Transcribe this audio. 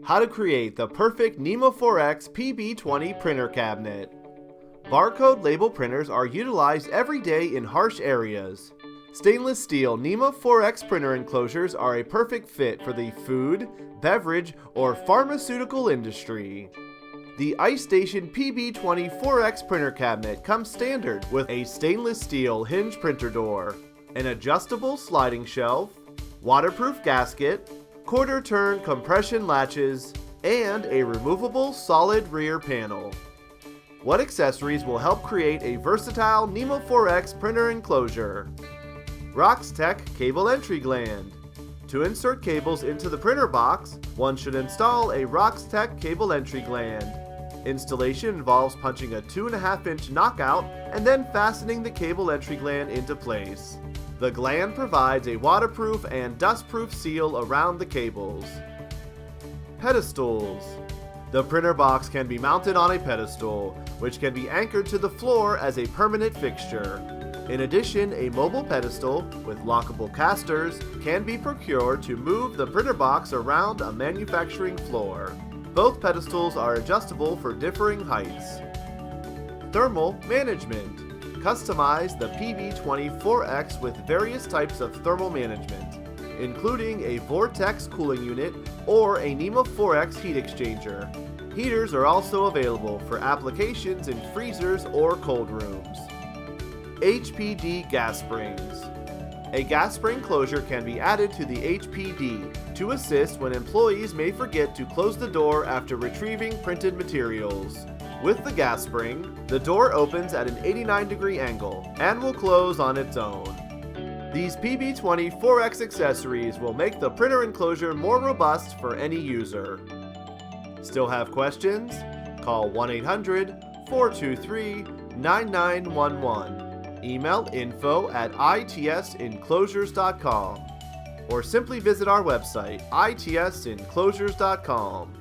How to create the perfect NEMA 4X PB20 printer cabinet. Barcode label printers are utilized every day in harsh areas. Stainless steel NEMA 4X printer enclosures are a perfect fit for the food, beverage, or pharmaceutical industry. The IceStation PB20-4X printer cabinet comes standard with a stainless steel hinge printer door, an adjustable sliding shelf, waterproof gasket, quarter-turn compression latches, and a removable solid rear panel. What accessories will help create a versatile NEMA 4X printer enclosure? Roxtec cable entry gland. To insert cables into the printer box, one should install a Roxtec cable entry gland. Installation involves punching a 2.5-inch knockout and then fastening the cable entry gland into place. The gland provides a waterproof and dustproof seal around the cables. Pedestals. The printer box can be mounted on a pedestal, which can be anchored to the floor as a permanent fixture. In addition, a mobile pedestal with lockable casters can be procured to move the printer box around a manufacturing floor. Both pedestals are adjustable for differing heights. Thermal management. Customize the PB20-4X with various types of thermal management, including a Vortex cooling unit or a NEMA 4X heat exchanger. Heaters are also available for applications in freezers or cold rooms. HPD Gas Springs. A gas spring closure can be added to the HPD to assist when employees may forget to close the door after retrieving printed materials. With the gas spring, the door opens at an 89-degree angle and will close on its own. These PB20-4X accessories will make the printer enclosure more robust for any user. Still have questions? Call 1-800-423-9911. Email info@itsenclosures.com or simply visit our website itsenclosures.com.